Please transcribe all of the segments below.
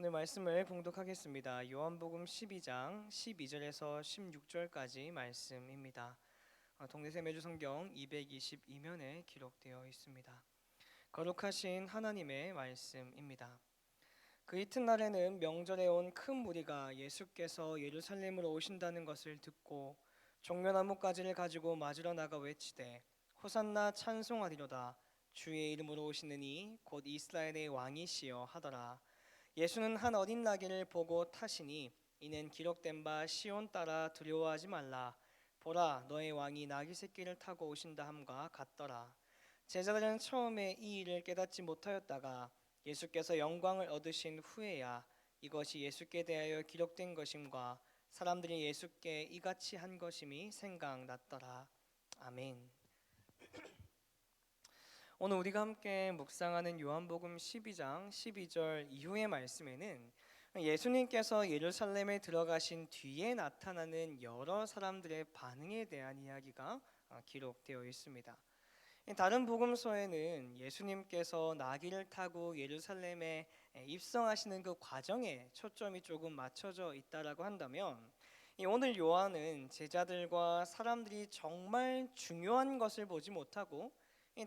오늘 말씀을 봉독하겠습니다. 요한복음 12장 12절에서 16절까지 말씀입니다. 동네새 매주 성경 222면에 기록되어 있습니다. 거룩하신 하나님의 말씀입니다. 그 이튿날에는 명절에 온 큰 무리가 예수께서 예루살렘으로 오신다는 것을 듣고 종려나무가지를 가지고 맞으러 나가 외치되 호산나 찬송하리로다 주의 이름으로 오시는 이 곧 이스라엘의 왕이시여 하더라. 예수는 한 어린 나귀를 보고 타시니 이는 기록된 바 시온 따라 두려워하지 말라 보라 너의 왕이 나귀 새끼를 타고 오신다 함과 같더라. 제자들은 처음에 이 일을 깨닫지 못하였다가 예수께서 영광을 얻으신 후에야 이것이 예수께 대하여 기록된 것임과 사람들이 예수께 이같이 한 것임이 생각났더라. 아멘. 오늘 우리가 함께 묵상하는 요한복음 12장 12절 이후의 말씀에는 예수님께서 예루살렘에 들어가신 뒤에 나타나는 여러 사람들의 반응에 대한 이야기가 기록되어 있습니다. 다른 복음서에는 예수님께서 나귀를 타고 예루살렘에 입성하시는 그 과정에 초점이 조금 맞춰져 있다라고 한다면, 오늘 요한은 제자들과 사람들이 정말 중요한 것을 보지 못하고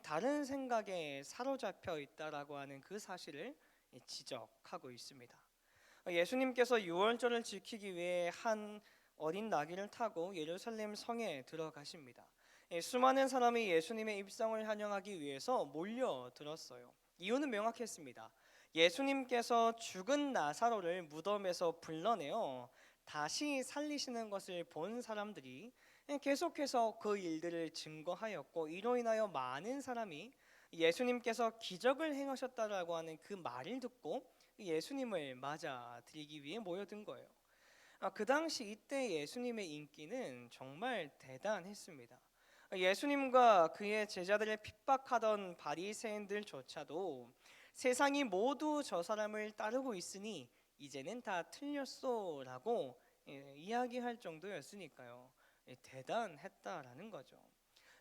다른 생각에 사로잡혀 있다라고 하는 그 사실을 지적하고 있습니다. 예수님께서 유월절을 지키기 위해 한 어린 나귀를 타고 예루살렘 성에 들어가십니다. 수많은 사람이 예수님의 입성을 환영하기 위해서 몰려들었어요. 이유는 명확했습니다. 예수님께서 죽은 나사로를 무덤에서 불러내어 다시 살리시는 것을 본 사람들이 계속해서 그 일들을 증거하였고, 이로 인하여 많은 사람이 예수님께서 기적을 행하셨다라고 하는 그 말을 듣고 예수님을 맞아들이기 위해 모여든 거예요. 그 당시 이때 예수님의 인기는 정말 대단했습니다. 예수님과 그의 제자들을 핍박하던 바리새인들조차도 세상이 모두 저 사람을 따르고 있으니 이제는 다 틀렸소라고 이야기할 정도였으니까요. 대단했다라는 거죠.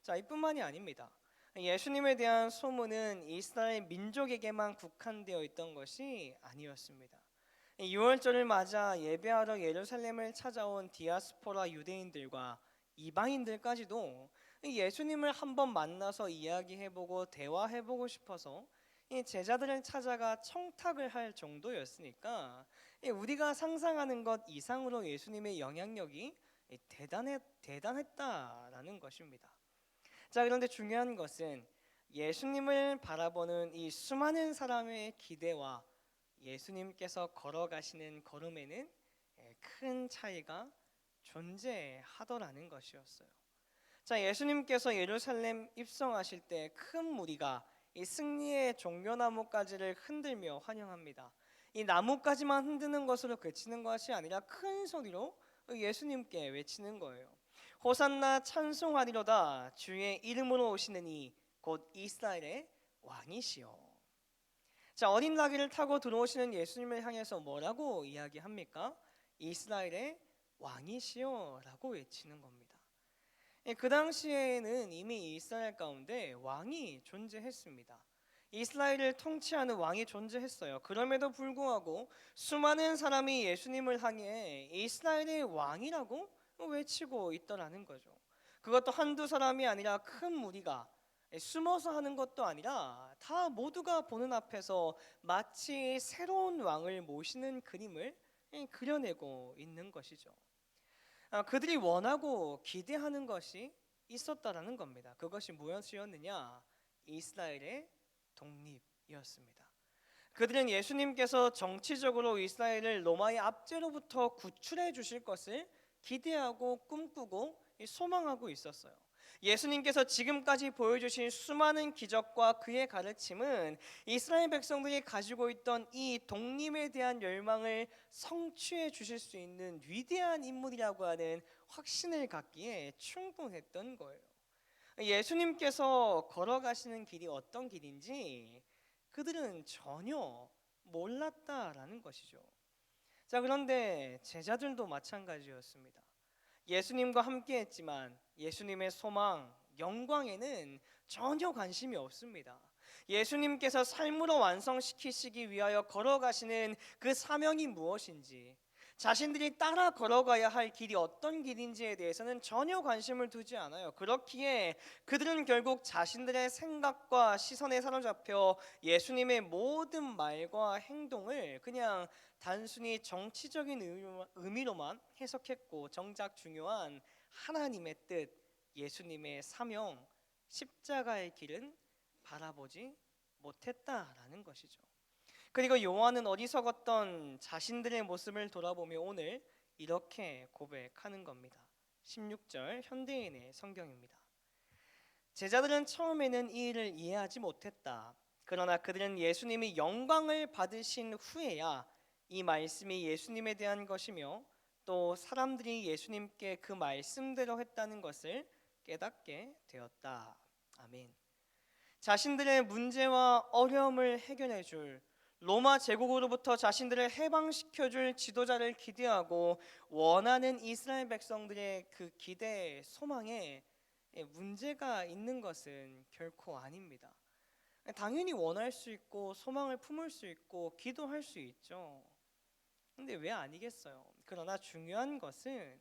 자, 이뿐만이 아닙니다. 예수님에 대한 소문은 이스라엘 민족에게만 국한되어 있던 것이 아니었습니다. 6월절을 맞아 예배하러 예루살렘을 찾아온 디아스포라 유대인들과 이방인들까지도 예수님을 한번 만나서 이야기해보고 대화해보고 싶어서 이 제자들을 찾아가 청탁을 할 정도였으니까 우리가 상상하는 것 이상으로 예수님의 영향력이 대단했다라는 것입니다. 자, 그런데 중요한 것은 예수님을 바라보는 이 수많은 사람의 기대와 예수님께서 걸어가시는 걸음에는 큰 차이가 존재하더라는 것이었어요. 자, 예수님께서 예루살렘 입성하실 때 큰 무리가 이 승리의 종려나무가지를 흔들며 환영합니다. 이 나뭇가지만 흔드는 것으로 그치는 것이 아니라 큰 소리로 예수님께 외치는 거예요. 호산나 찬송하리로다 주의 이름으로 오시는 이 곧 이스라엘의 왕이시여. 자, 어린 나귀를 타고 들어오시는 예수님을 향해서 뭐라고 이야기합니까? 이스라엘의 왕이시여라고 외치는 겁니다. 그 당시에는 이미 이스라엘 가운데 왕이 존재했습니다. 이스라엘을 통치하는 왕이 존재했어요. 그럼에도 불구하고 수많은 사람이 예수님을 향해 이스라엘의 왕이라고 외치고 있더라는 거죠. 그것도 한두 사람이 아니라 큰 무리가 숨어서 하는 것도 아니라 다 모두가 보는 앞에서 마치 새로운 왕을 모시는 그림을 그려내고 있는 것이죠. 그들이 원하고 기대하는 것이 있었다라는 겁니다. 그것이 무엇이었느냐? 이스라엘의 독립이었습니다. 그들은 예수님께서 정치적으로 이스라엘을 로마의 압제로부터 구출해 주실 것을 기대하고 꿈꾸고 소망하고 있었어요. 예수님께서 지금까지 보여주신 수많은 기적과 그의 가르침은 이스라엘 백성들이 가지고 있던 이 독립에 대한 열망을 성취해 주실 수 있는 위대한 인물이라고 하는 확신을 갖기에 충분했던 거예요. 예수님께서 걸어가시는 길이 어떤 길인지 그들은 전혀 몰랐다라는 것이죠. 자, 그런데 제자들도 마찬가지였습니다. 예수님과 함께 했지만 예수님의 소망, 영광에는 전혀 관심이 없습니다. 예수님께서 삶으로 완성시키시기 위하여 걸어가시는 그 사명이 무엇인지, 자신들이 따라 걸어가야 할 길이 어떤 길인지에 대해서는 전혀 관심을 두지 않아요. 그렇기에 그들은 결국 자신들의 생각과 시선에 사로잡혀 예수님의 모든 말과 행동을 그냥 단순히 정치적인 의미로만 해석했고, 정작 중요한 하나님의 뜻, 예수님의 사명, 십자가의 길은 바라보지 못했다라는 것이죠. 그리고 요한은 어리석었던 자신들의 모습을 돌아보며 오늘 이렇게 고백하는 겁니다. 16절 현대인의 성경입니다. 제자들은 처음에는 이 일을 이해하지 못했다. 그러나 그들은 예수님이 영광을 받으신 후에야 이 말씀이 예수님에 대한 것이며 또 사람들이 예수님께 그 말씀대로 했다는 것을 깨닫게 되었다. 아멘. 자신들의 문제와 어려움을 해결해 줄, 로마 제국으로부터 자신들을 해방시켜 줄 지도자를 기대하고 원하는 이스라엘 백성들의 그 기대, 소망에 문제가 있는 것은 결코 아닙니다. 당연히 원할 수 있고 소망을 품을 수 있고 기도할 수 있죠. 근데 왜 아니겠어요? 그러나 중요한 것은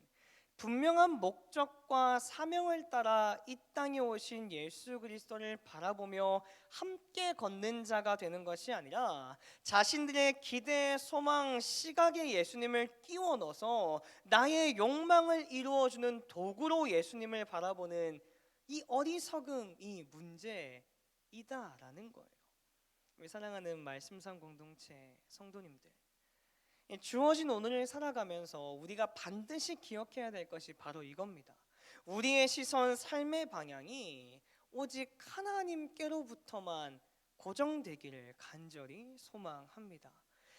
분명한 목적과 사명을 따라 이 땅에 오신 예수 그리스도를 바라보며 함께 걷는 자가 되는 것이 아니라 자신들의 기대, 소망, 시각에 예수님을 끼워 넣어서 나의 욕망을 이루어주는 도구로 예수님을 바라보는 이 어리석음이 문제이다라는 거예요. 우리 사랑하는 말씀상 공동체 성도님들, 주어진 오늘을 살아가면서 우리가 반드시 기억해야 될 것이 바로 이겁니다. 우리의 시선, 삶의 방향이 오직 하나님께로부터만 고정되기를 간절히 소망합니다.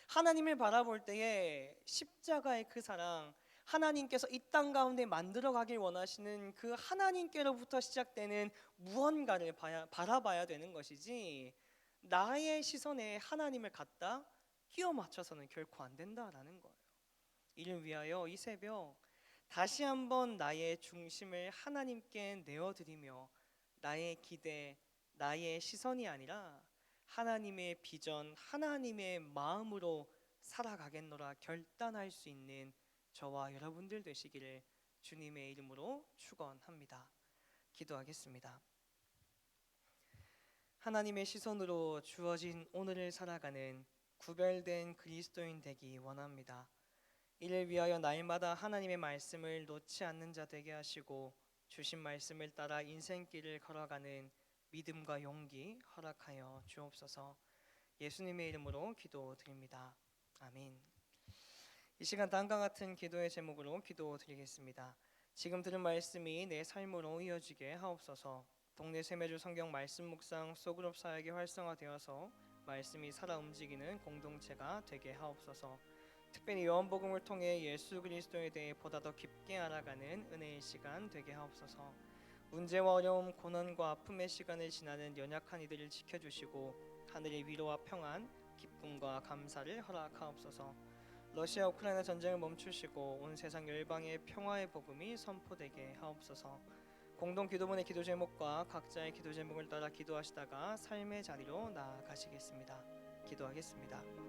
하나님을 바라볼 때에 십자가의 그 사랑, 하나님께서 이 땅 가운데 만들어 가길 원하시는 그 하나님께로부터 시작되는 무언가를 바라봐야 되는 것이지, 나의 시선에 하나님을 갖다 끼워 맞춰서는 결코 안 된다라는 거예요. 이를 위하여 이 새벽 다시 한번 나의 중심을 하나님께 내어드리며 나의 기대, 나의 시선이 아니라 하나님의 비전, 하나님의 마음으로 살아가겠노라 결단할 수 있는 저와 여러분들 되시기를 주님의 이름으로 축원합니다. 기도하겠습니다. 하나님의 시선으로 주어진 오늘을 살아가는 구별된 그리스도인 되기 원합니다. 이를 위하여 날마다 하나님의 말씀을 놓지 않는 자 되게 하시고 주신 말씀을 따라 인생길을 걸어가는 믿음과 용기 허락하여 주옵소서. 예수님의 이름으로 기도드립니다. 아멘. 이 시간 다음과 같은 기도의 제목으로 기도드리겠습니다. 지금 들은 말씀이 내 삶으로 이어지게 하옵소서. 동네 세매주 성경 말씀 묵상 소그룹 사역이 활성화되어서 말씀이 살아 움직이는 공동체가 되게 하옵소서. 특별히 요한복음을 통해 예수 그리스도에 대해 보다 더 깊게 알아가는 은혜의 시간 되게 하옵소서. 문제와 어려움, 고난과 아픔의 시간을 지나는 연약한 이들을 지켜주시고 하늘의 위로와 평안, 기쁨과 감사를 허락하옵소서. 러시아 우크라이나 전쟁을 멈추시고 온 세상 열방의 평화의 복음이 선포되게 하옵소서. 공동 기도문의 기도 제목과 각자의 기도 제목을 따라 기도하시다가 삶의 자리로 나아가시겠습니다. 기도하겠습니다.